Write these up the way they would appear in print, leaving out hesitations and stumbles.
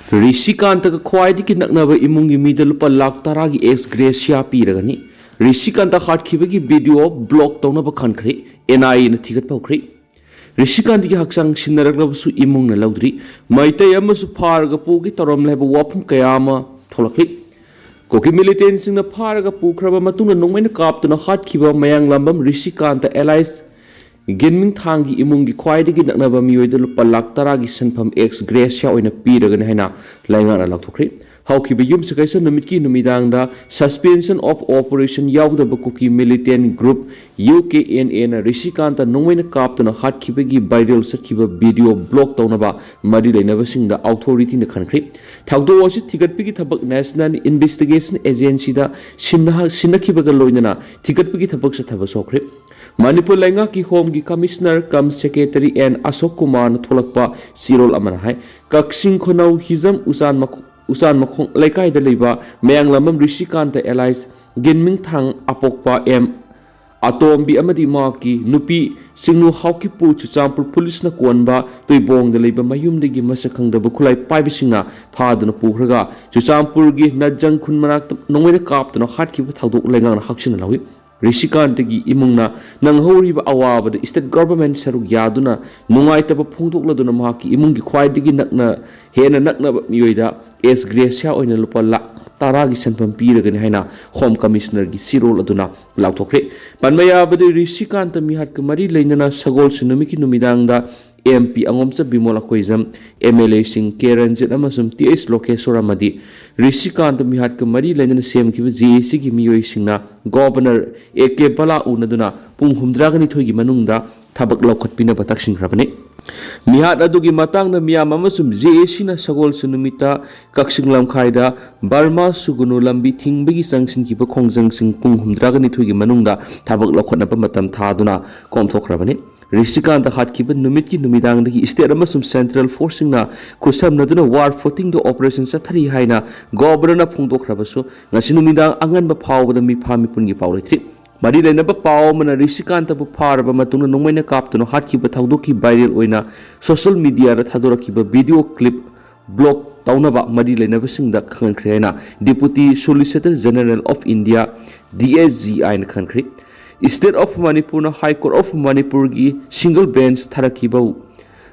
ऋषिकांत का ख्वाइदगी नकनब इमुंगी मीदा लुपा लाख तरागी एक्स ग्रेसिया पीरगनी ऋषिकांत हाटखिबगी वीडियो ब्लॉक तौनब खनख्रे एनआईए न थिगत पौख्रे ऋषिकांत की हक्सांग सिन्नरगलबसु इमुंग न लौद्री मैतै अमसु फारग पुगी तौरम लेब वाफम कयामा थोलख्रे कोकी मिलिटेंट सिंह फारग पुख्रब मतुंग नोंमैन कापतुना हाटखिबा मयांग लंबम ऋषिकांत एलाइस गिनमिंग थांगी इमुंगी ख्वाइदगी नकनब मियोइद लुपा लाख तरागी सनफम एक्स ग्रेसिया ओइना पीरगने हैना लाइंगाना लौथोख्रे हौखिब युमसे कैसा नुमितकी नुमिदांगदा सस्पेंशन ऑफ ऑपरेशन याउदब कुकी मिलिटेंट ग्रुप UKNA ना ऋषिकांत नोंमैन कापतुना हाटखिबगी वायरल सखिब वीडियो ब्लॉक तौनबा मरी लेनबसिंगदा अथॉरिटी न खनख्रे थाउदो असी थिगतपिगी थबक नेशनल इन्वेस्टिगेशन एजेंसी दा सिन्नखिबगा लोइनना थिगतपिगी थबक सथब सोख्रे मणिपुर लेंगा की होम की कमिश्नर कम सेक्रेटरी एन अशोक कुमार न थोलकपा सिरोल अमन है कक्सिंग खुनौ हिजम उसान मखों लेकायदा लेबा मयांग लमम ऋषिकांत एलाइस गिनमिंग थांग अपोकपा एम अतोम्बी अमदी माकी नुपी सिंगनु हाउकी पु चुचामपुर पुलिस न कोनबा तोइबोंग द लेबा मयुमदगी मसखंगदब खुलाई पाइबिसिंगा फादन पुखरगा चुचामपुर गी नजंग खुन मनाक नोंगैना कापतनो हाटखिबा थाउदोक लेंगाना हक्सिन लावी ऋषिकांत की इमुंगना नंगहौरिबा अवाबद स्टेट गवर्नमेंट सरुक यादुना नुंगाइतब फोंदोकलदुना माकी इमुंगी ख्वाइदगी नकना हेना नकनब मियोइदा एस ग्रेसिया ओइना लुपा लाख तरागी सनफम पीरगने हैना होम कमिश्नर की सिरोल अदुना लाउथोख्रे पनमयाबदि ऋषिकांत मिहाट मरी लेनना सगोल सुनुमिकी नुमिदांगदा MP अंगोमस बिमोला कोइजम MLA सिंह के रंजित अमसुम TS लोकेश्वर अमदी ऋषिकांत मिहाट मरी लेनना सेमखिब JAC की मियोइ सिंगना गवर्नर AK बला उनदुना पुंग हुमद्रागनि थोइगी मनुंगदा थबक लौखटपिना बतक्सिंख्रबने मिहाट अदुगी मतांगना मियाम अमसुम JAC ना सगोल सुनुमिता कक्सिंग लमखाइदा बर्मा सुगुनु लंबी थिंगबगी संगसिनखिब खोंजंग सिंह पुंग हुमद्रागनि थोइगी मनुंगदा थबक लौखटनब मतम थादुना कोमथोख्रबने ऋषिकांत हाटखिब नुमित की नुमिदांगदगी स्टेट अमसुम सेंट्रल फोर्सिंगना खुसमनदुना वार फोटिंग द ऑपरेशन सथरी हाइना गवर्नर फोंदोख्रबसु ngasi नुमिदांग अंगनब फावबद मिफा मिपुनगी पावलेथ्रि मरी लेनब पाव मन ऋषिकांत बु फारब मतुंग नोंमैना कापतनो हाटखिब थाउदोकी वायरल ओइना सोशल मीडिया रा थादोरखिब वीडियो क्लिप ब्लॉक तौनबा मरी लेनब सिंगदा खनख्रेना deputy solicitor general of India DSGI न खनख्रे state of Manipur high court of Manipur की सिंगल बेंच थरखिब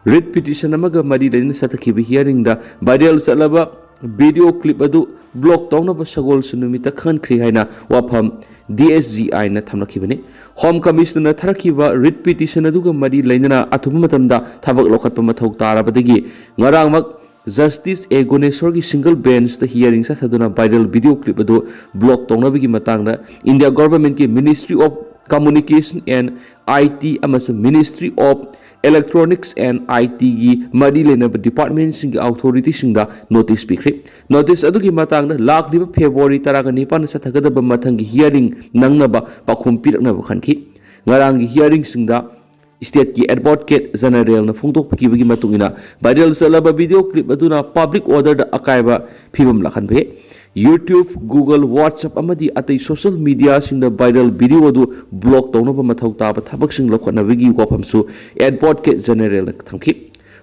रिट पिटिशन मरी लेना सतखिब हियरिंग वायरल चलबा वीडियो क्लिप अदु ब्लॉक तौनब सगोल सुनुमित खनख्रे हैना वाफम DSGI न थमनखिबने होम कमिश्नर थरखिब रिट पिटिशन अदुगा मरी लेना अथुब मतमदा थबक लोखटप मथौ तारबदगी ngaraangmak जस्टिस ए गुनेश्वर की सिंगल बेंच द हियरिंग सथदुना वायरल वीडियो क्लिप अदु ब्लॉक तौनबगी मतंगदा इंडिया गवर्नमेंट की ministry of communication and IT अमस ministry of electronics and IT की मरी लेनब डिपार्टमेंट सिंग अथॉरिटी सिंगदा नोटिस पिख्रे नोटिस अदुगी मतंगदा लाखलिब फेब्रुवारी 19 सथगदब मथंगी हियरिंग नंगनबा पाखुम पिरकनब खनखि ngarang हियरिंग सिंगदा स्टेट की एडवोकेट जनरल न फोंदोकपकी मतुंगिना वायरल चलबा वीडियो क्लिप अदुना पब्लिक ऑर्डर द अकायबा फिबम लखनबे यूट्यूब गूगल व्हाट्सएप अमदी अतै सोशल मीडिया सिंग द वायरल वीडियो अदु ब्लॉक तौनब मथौ ताब थबक सिंग लखनबगी वाफमसु एडवोकेट जनरल न थमखि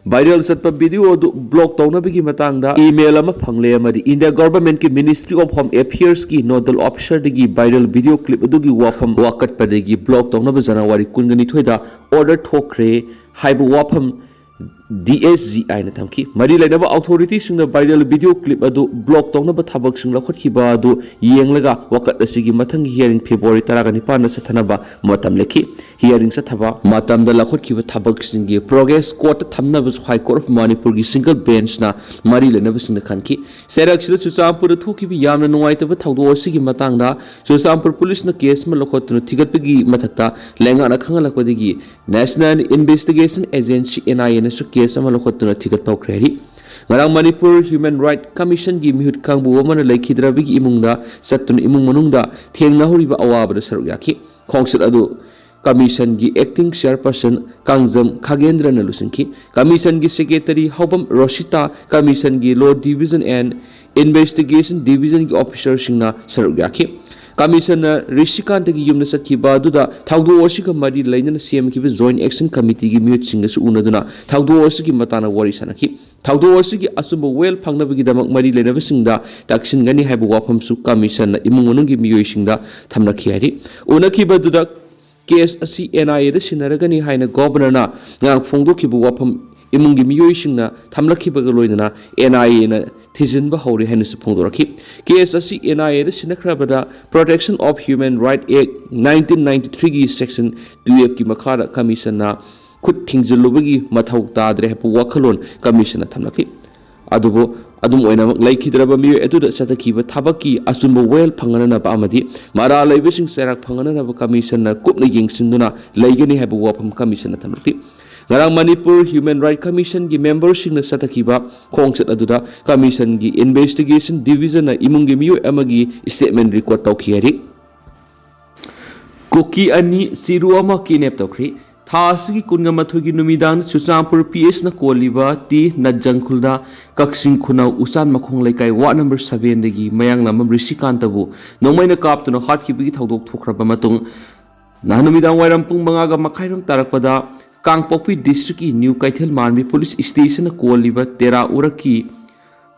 वायरल चटप वीडियो अदु ब्लॉक तौनबगी मतंगदा ईमेल अमा फंगले अमदी इंडिया गवर्नमेंट की मिनिस्ट्री ऑफ होम अफेयर्स की नोडल ऑफिसर दगी वायरल वीडियो क्लिप अदुगी वाफम वाकटपदगी ब्लॉक तौनब जनवरी 19 दा ऑर्डर थोखरे हाइब वाफम DSGI न थमखि मरी लेनब अथॉरिटी सिंग वायरल वीडियो क्लिप अदु ब्लॉक तौनब थबक सिंग लखटखिबा अदु येंगलगा वकत असिगी मथंग हियरिंग फेब्रुवारी 19 न सथनबा मतम लेखि हियरिंग सथबा मतम द लखटखिबा थबक सिंगी प्रोग्रेस कोर्ट थमनब हाई कोर्ट ऑफ मणिपुर की सिंगल बेंच ना मरी लेनब सिंग खनखि सेरक्सिद चुचामपुर थोखिबि यामना नुंगाइतब थाउदो असिगी मतंगदा चुचामपुर पुलिस न केस म लखटनु थिगतपगी मथक्ता लेंगाना खंगलकपदगी नेशनल इन्वेस्टिगेशन एजेंसी NIA न केस अमा लखटुना थिगत पौख्रेरी ngarang Manipur Human Rights Commission की मिहुत खांगबु वमन लेखिद्रबिगी इमुंगदा सत्तुन इमुंग मनुंगदा थेंगना हुरिबा अवाबद सरुक याखि खोंगसत अदु कमीशन की एक्टिंग चेयरपर्सन कांगजम खागेंद्र न लुसिंखि कमीशन की सेक्रेटरी हौबम रोशिता कमीशन की law division and investigation division की ऑफिसर सिंगना सरुक याखि कमिश्नर ऋषिकांत की यूम सत्खिबादुदा थाउदोसिग मरी लेनन सेमखिब जॉइंट एक्शन कमिटी की म्यूट सिंगसु उनदुना थाउदोसिग मताना वरी सनखि ꯊꯧꯗꯣꯛ ꯑꯁꯤꯒꯤ ꯑꯆꯨꯝꯕ ꯋꯦꯜ ꯐꯪꯅꯕꯒꯤꯗꯃꯛ ꯃꯔꯤ ꯂꯩꯅꯕꯁꯤꯡꯗ ꯇꯛꯁꯤꯟꯒꯅꯤ ꯍꯥꯏꯕ ꯋꯥꯐꯝꯁꯨ ꯀꯃꯤꯁꯟꯅ ꯏꯃꯨꯡ ꯃꯅꯨꯡꯒꯤ ꯃꯤꯑꯣꯏꯁꯤꯡꯗ ꯊꯝꯂꯛꯈꯤ ꯍꯥꯏꯔꯤ ꯎꯅꯈꯤꯕꯗꯨꯗ केस असी NIA दा सिनरगनी हाइना गवर्नरना ngang फोंदोखिबु वाफम इमुंगी मियोइसिंगना थमलखिबगा लोइना NIA ना थिजिनबा हौरे हाइना सु फोंदोरखि केस असी NIA दा सिनखराबदा protection of human right act 1993 की सेक्शन 12 की मखादा कमिशनना खुद थिंगजलुबगी मथौ ताद्रे हपु वखलोन कमिशनना थमलखि अदुबो अदुम ओइनामक लैखिद्रबा मियो एतुदा सतखिबा थाबकी असुंबो वेल फंगननबा अमदि मारा लैबसिंग सेराक फंगननबा कमिशनना कुपना यिंगसिंदुना लैगनि हाबो वाफम कमिशनना थमलखि ngarang Manipur Human Rights Commission की मेंबरसिंगना सतखिबा खोंगसत अदुदा कमिशन की इन्वेस्टिगेशन डिवीजन इमुंगी मियो अमगी स्टेटमेंट रिकॉर्ड तौखि हरि कुकी अनि सिरु अमा किनेप तौखि थासगी कुनगमथुगी नुमिदान सुचामपुर PS ना कोलिबा टी नजंगखुलदा कक्सिंग खुनाउ उसान मखोंग लेकाई वार्ड नंबर 7 दगी मयांग नामम ऋषिकांतबु नोंमैना कापतुनो हाटखिबगी थौदोक थोखरबा मतुंग नानुमिदांग वाइरम पुंग मंगागा मखाइरम तारकपदा कांगपोक्पी डिस्ट्रिक्ट की न्यू कैथल मानवी पुलिस स्टेशन कोलिबा तेरा उरकी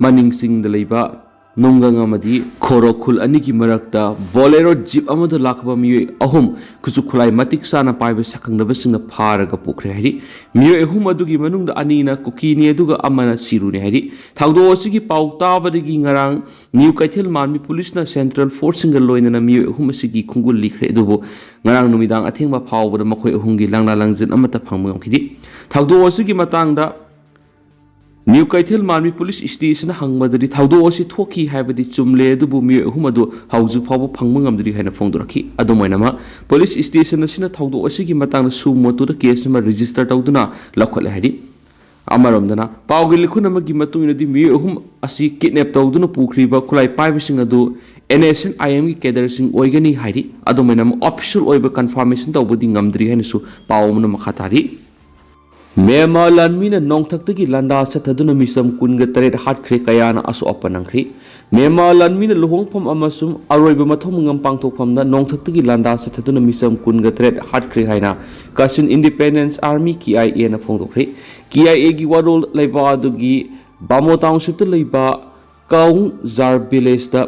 मनिंग सिंग दलेबा नोंगंगामदी खोरोखुल अनि की मरकता बोलेरो जीप अमद लाखबा मियो अहुम कुचु खुलाई मतिक साना पाइबे सकंगदबसिंग फारगा पुखरे हरि मियो अहुम अदुगी मनुंग अनीना कुकीनी अदुगा अमना सिरुने हरि थाउदो असिगी पाउताबदगी ngarang न्यू कैथल मानवी पुलिस ना सेंट्रल फोर्स सिंगल लोइना मियो अहुम असिगी खुंगुल लिखरे दुबो ngarang numitang athengba phawbada makhoi ahumgi langla langjin amata phangmam khidi thaudo asigi matangda New Kaithel Manmi Police Station hangmadari thaudo asi thoki haibadi chumle dubu mi ahumadu hauju phawba phangmangamdri haina phongdoraki adumainama police station asina thaudo asigi matangda sumotu da case ma register tawduna lakhole hari amaromdana pawgi likhunamagi matungina di mi ahum asi kidnap tawduna pukhriba khulai paibising adu NSN IM की कैडरसिंग ओइगनी हाइरी अदुमैनम official ओइबा confirmation तौबदी ngamdri हाइनसु पावमन मखातारी मेमा लानमीना नोंगथक्तगी लंदा सथदुना मिसम कुनगा तरेट हाटख्रे कयाना असु अपनंख्री मेमा लानमीना लुहोंगफम अमसुम अरोइबा मथोमंगम पांगथोकफमदा नोंगथक्तगी लंदा सथदुना मिसम कुनगा तरेट हाटख्रे हाइना कसिन independence army KIA ना फोंदोख्रे KIA की वारोल लैबा दुगी बामो township त लैबा काउंग jar village दा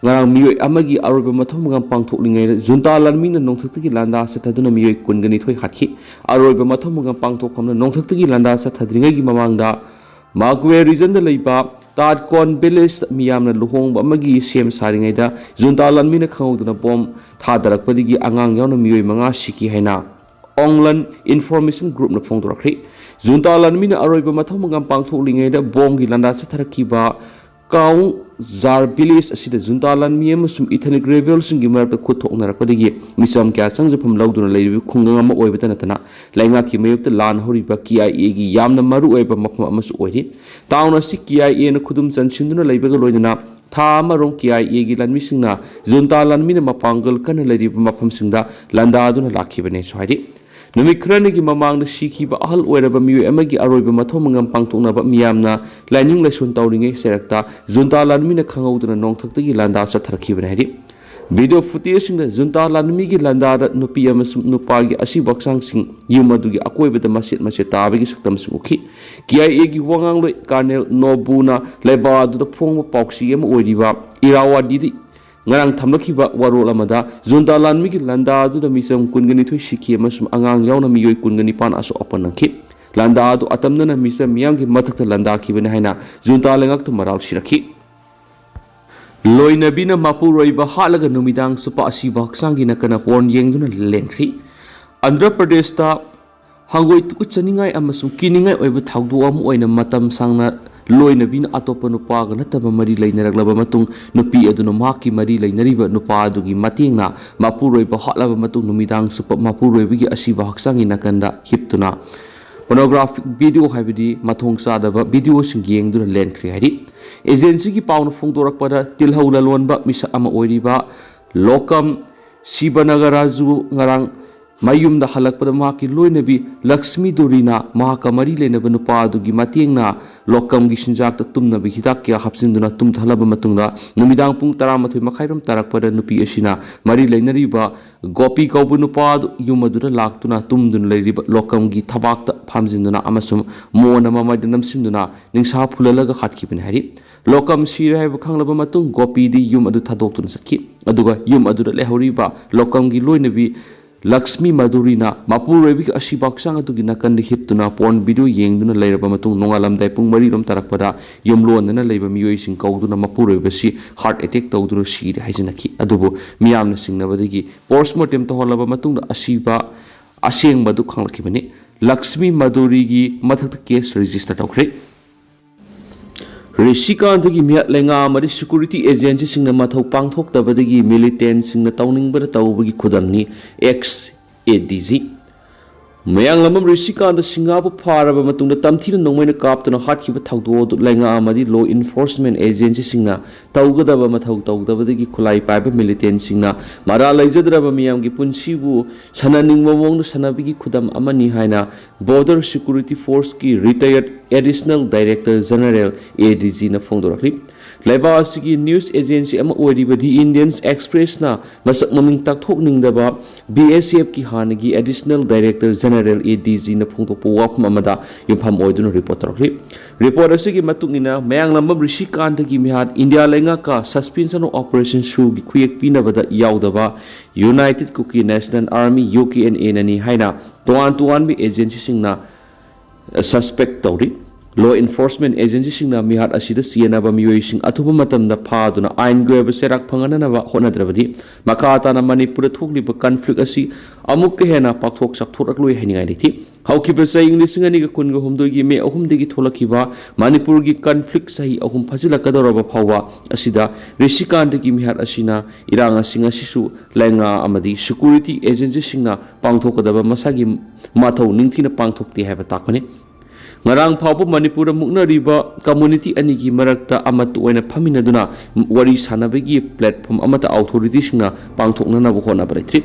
ngarang miyo amagi aroba mathomngam pangthoklingai junta lanmina nongthakti landa sathaduna miyo kungani thoi hathi aroba mathomngam pangthokhamna nongthakti landa sathadringai gi mamangda magwe region da leiba tadkon village miyamna luhongba amagi sem saringai da junta lanmina khanguduna bom thadarakpadigi angang yauna miyo manga siki haina onglan information group na phongdorakri junta lanmina aroba mathomngam pangthoklingai da bom gi landa satharakiba काउं जार village असिदा जुंतालान मियम सुम ethnic rebel सिंगी मरत खुथोकनरकदगी मिसम क्या संजफम लौदुना लेरिबि खुंगंग अमा ओइबता नतना लाइंगा की मयुक्त लान होरिबा KIA की यामना मरु ओइबा मफम अमसु ओइरि टाउन असि KIA न खुदुम चनसिंदुना लेबगा लोइदना था अमरों KIA की लानमिसिंगना जुंतालान मिना मपांगल कन लेरिबा मफम सिंगदा लंदादुना लाखिबने सोहाइरि नुमिखरने की ममांग सीखीब अहल ओइरबा मियो अमगी अरोइबा मथोमंगम पांगतोकनबा मियामना लाइनिंग लेसन तौरिंगे सेरक्ता जुंता लानमीना खंगौदना नोंगथक्तगी लंदा सथरखिबने हारि वीडियो फुटेज सिंग जुंता लानमीगी लंदा नुपी अमसुम नुपागी असि बक्सांग सिंग युमदुगी अकोइबदा मसेत मसे ताबगी सक्तम सुखी KIA की वंगांग लोइ colonel नोबुना लेबादुदा फोंगबा पाउक्सी um ओइरिबा इरावादी ngarang thamlakhiba warol amada junta lanmi ki landa adu da misam kungani thoi sikhi amasum angang yauna miyoi kungani pan aso opanangki landa adu atamna na misam miyam ki mathakta landa khibane haina junta lengak tu maral sirakhi loinabina mapuroiba halaga numidang supa asiba haksangi nakana porn yengduna lengkhri Andhra Pradesh ta hangoi tu chaningai amasum kiningai oiba thaudu am oina matam sangna loinabina atopa nupaga nataba mari leinaraglaba matung nupi aduna maki mari leinariba nupa adugi matingna mapuroiba hatlaba matung numidang supa mapuroibagi asiba haksangi nakanda hiptuna pornographic video haibidi mathong sadaba video sing yengduna lenkhri hari agency ki pauna phongdorakpada tilhaula lonba misa ama oiriba lokam Sibanagarazu ngarang mayumda halakpada mahaki loinabi Lakshmi Dorina mahaka mari lenaba nupa adugi matiengna lokamgi sinjakta tumnabi hidak kya hapsinduna tumthalaba matungda numidang pung 12 makhairam tarakpada nupi asina mari leinariba Gopi kaubu nupa yumadura laktuna tumdun leiriba lokamgi thabakta phamjinduna amasum mona mamada namsinduna ningsha phulalaga hatkibin hari lokam sira haiba khanglaba matung Gopi di yum adu thadoktuna sakhi aduga yum adura lehoriba lokamgi loinabi Lakshmi Madurina Mapurebi Ashibaksang atugi nakan hiptuna porn video yengduna leiraba matung nongalamdai pung marirom tarakpada yumlonana leiba miyoising kauduna Mapurebasi heart attack tawduna siri haijanaki adubu miyamna singnabadagi postmortem toholaba matungda asiba aseng badu khanglakibani Lakshmi Maduri gi mathakta case register tawkhre Rishikantagi miat lenga amari security agency singna mathau pangthoktabadagi militant singna tawningbada tawbagi khudamni ex ADG mayang lamam Rishikanta singabu pharaba matungda tamthina nongmaina kaptuna hatkiba thawdo lenga amadi law enforcement agency singna tawgadaba mathau tawdabadagi khulai paiba militant singna mara laijadraba miyamgi punsibu sananingba mongda sanabigi khudam amani haina border security force ki retired Additional Director General ADG na phongdorakli laiba asigi news agency ama oiriba the Indians Express na masak maming takthokningdaba BSF ki hanagi Additional Director General ADG na phongtokpo wafam amada yumpham oiduna report tarakli report asigi matungina mayang lambam Rishikantagi mihat India lenga ka suspension of operation shu gi khuyek pinabada yaudaba United Kuki National Army UKNA nani haina tuan bi agency singna suspect tawri law enforcement agency singna mihat asida sienaba miyoi sing athuba matamda phaduna ain goeba serak phangananaba honadrabadi makata na Manipur thokliba conflict asi amuk hena pakthok sakthok akloi heningai lithi haukiba saying lising ani ga kunga humdoi me ahumdegi tholakhiba Manipur gi conflict sahi ahum phajilakadoraba phawa asida Rishikantagi mihat asina iranga singa sisu lenga amadi security agency singna pangthokadaba masagi mathau ningthina pangthokti haba takani ngarang phawpa Manipur mukna riba community anigi marakta amatu oina phaminaduna wari sanabagi platform amata authority singna pangthokna na bohona baritri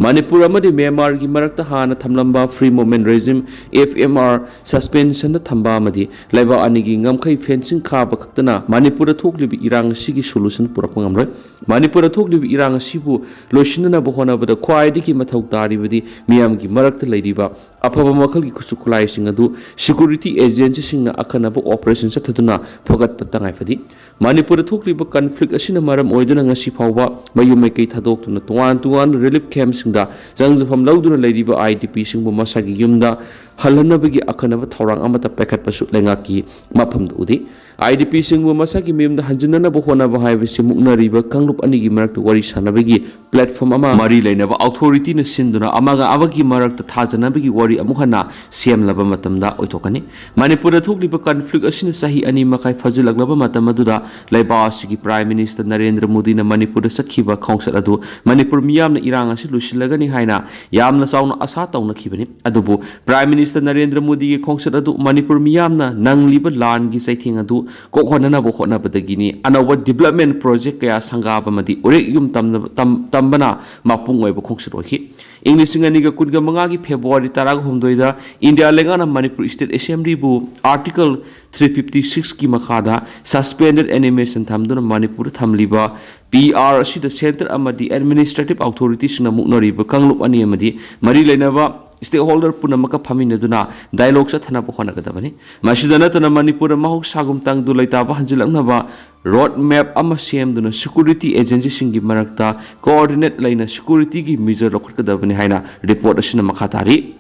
Manipur amadi Myanmar gi marakta hana thamlamba free movement regime FMR suspension da thamba amadi laiba anigi ngamkhai fencing khaba kaktana Manipur thoklibi irang sigi solution purakpa ngamroi Manipur thoklibi irang sibu loishinna bohona bada khwaidiki mathau taribadi miyam gi marakta leiriba afaba makhal gi kusukulai sing adu security agency singna akhanaba operation sathaduna phogat patangai fadi Manipur thokliba conflict asina maram oiduna ngasi phawba mayumai kai thadokuna tuan relief camps da jangjafam lauduna leiriba IDP singbu masagi yumda halhanabagi akhanaba thorang amata pekhat pasu lenga ki maphamda udi IDP singbu masagi miyumda hanjinana bohona bahaibisi muknariba kangrup anigi marakta wari sanabagi platform ama mari leinaba authority na sinduna amaga abagi marakta thajanabagi wari amuhana semlaba matamda oithokani Manipur thokliba conflict asina sahi ani makai fajilaglaba matamadura laiba asigi Prime Minister Narendra Modi na Manipur sakhiba khongsa adu Manipur miyamna irang asi lusilagani haina yamna sauna asa tauna khibani adubu Prime Minister Narendra Modi gi khongsa adu Manipur miyamna nangliba lan gi saithing adu kokhonana bo khona badagini anawa development project kaya sangaba madi ore yum tambana mapung oiba khongsa rohi English nganiga kunga mangagi February tarag humdoida India lengana Manipur State Assembly bu Article 356 ki makhada suspended animation thamduna Manipur thamliba PR asida center amadi administrative authorities na muknariba kanglup ani amadi mari leinaba stakeholder punamaka phaminaduna dialogue sa thana bokhona gadabani masidana tana Manipur mahok sagum tang du laitaba hanjilaknaba road map ama semduna security agency singi marakta coordinate laina security gi measure rokhadabani haina report asina makhatari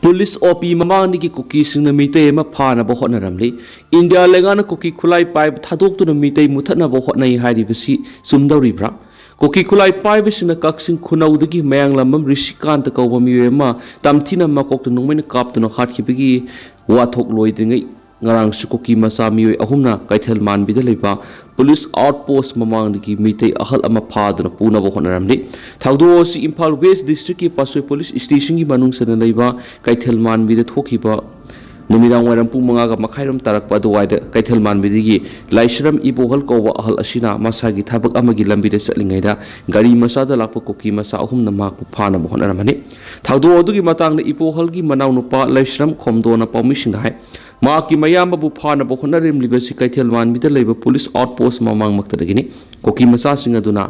Police OP mamani ki kuki singna mitay ma phana bo hotna ramli India lengana kuki khulai pai thadok tu na mitay muthana bo hotna hi hari bisi sumdauri bra kuki khulai pai bisina kaksing khunaudagi mayang lamam Rishikanta kawba miwema tamthina makok tu nungmaina kap tu na khatkibagi wathok loidingai ngarang sukuki masa miwe ahumna kaithel manbida leiba police outpost mamangdagi mitay ahal ama phaduna puna bo honaramli thaudo si Imphal West district ki pasoi police station gi manung sana leiba kaithel manbida thokiba नुमिदांग वायरम पुंग मंगागा मखाइरम तारकपा अदुवाइदा कैथल मानबिदिगी लाइसरम इबोहल कौवा अहल असिना मसागी थबक अमगी लंबिदा चटलिंगैदा गाड़ी मसादा Lhakpa cookie मसा अहुमना माकपु फानबा होनरमनि थाउदो अदुगी मतांगदा इबोहलगी मनाव नुपा लाइसरम खोमदोना पाउमिसिंग हाय माकी मयामबु फानबा होनरिमलिबसि Kaithal मानबिदा लैबा police outpost ममांग मक्तदगिनी कोकी मसासिंग अदुना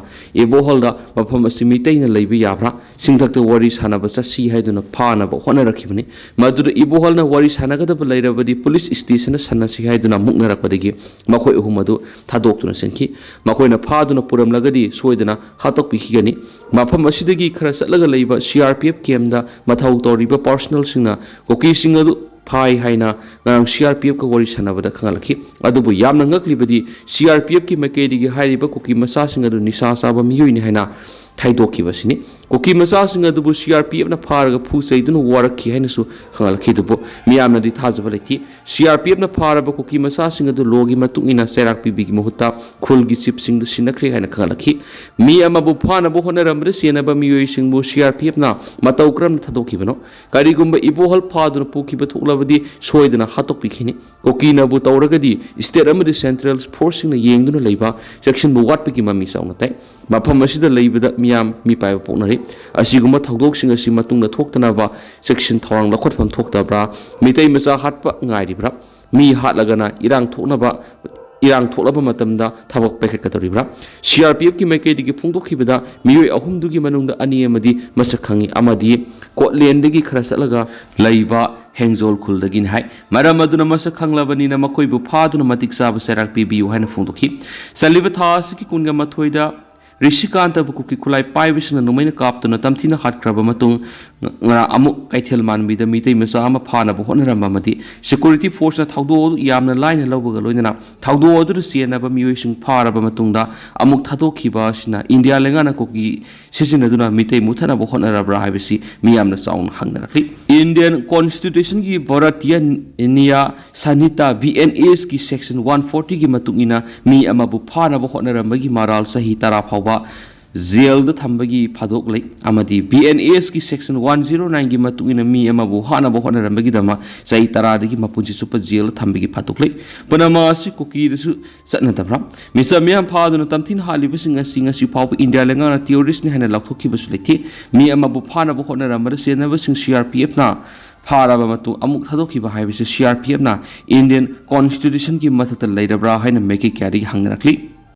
इबोहलदा मफम असि मितैना लैबा याब्रा सिंथक्ता वरी सानबा चसी हाइदुना फानबा होनरखिबनि मदुदा इबोहलना वरी सानगदबा लैरबदि पुलिस स्टेशन सन्नसि हाइदुना मुक्नरकपदगी मखोय अहुम अदु थादोक्तुना सेंखि मखोयना फादुना पुरमलगदि सोयदना हातोकपिखिगनि मफम असिदगी खरा चलगा लैबा सीआरपीएफ केमदा मथौ तौरिबा पर्सनल सिंगना कोकी सिंग अदु phi हाइना ngang CRPF ka wari sanabada khangalaki adubu yamna ngaklibadi CRPF ki makedige hairiba kuki masa singa du nisa saba miyoi ni haina thaidoki basini kuki masa singa du CRPF na pharaga phu seidunu warakhi haina su khangalaki dubu miyamna di thajaba leti CRPF na pharaba kuki masa singa du logi matungina serak pibi gi mohutta khulgi chip sing du sinakri haina khangalaki mi amabu phana bo honaramre senaba miyoi singbu CRPF na matawkram thadoki bano karigumba ibohal phaduna pukiba thoklabadi soidana hatok pikhini koki na bu tawragadi state amadi central force na yengduna leiba section bu wat piki mami sauna tai mafam asida leibada miyam mi pai poknari asiguma thodok sing asi matungna thoktana ba section thorang lakhotpham thoktabra mitei masa hatpa ngairibra mi hatlagana irang thokna ba irang thoklaba matamda thabak pekhatkadoribra CRPF ki maikedige phungdokhibada miyoi ahumdugi manungda ani amadi masakhangi amadi kotlendagi khara salaga leiba hengzol khuldagin hai maram aduna masakhanglavani na makoibu phaduna matik saba serak pibiu haina phungdokhi saliba thas ki kunga mathoida Rishikanta bukuki kulai pai wisna numaina kaptuna tamthina hatkraba matung ngara amuk kaithel manbida mitei masa ama phana bu honaramba madi security force na thaudo yamna line lawbaga loinana thaudo odur siena ba miyoi sing pharaba matungda amuk thadokhiba sina India lenga na koki sijina duna mitei muthana bu honarabra haibisi miyamna saung hangnarakli Indian Constitution ki Bharatiya Niya Sanhita BNS ki section 140 ki matungina mi ama bu phana bu honaramba gi maral sahi tara phawba jail da thambagi phadok lai amadi BNS ki section 109 gi matungina mi ama bu hana bu honarambagi dama sahi tara dagi mapunji super jail thambagi phadok lai panama si koki su satna tabra misa miam phaduna tamthin haliba singa singa si phaw India lenga na terrorist ni hana lakhokhi basu lethi mi ama bu phana bu honaramba sena ba sing CRPF na pharaba matu amuk thadokhiba haibise CRPF na Indian Constitution ki mathata leirabra haina meki kyari hangrakli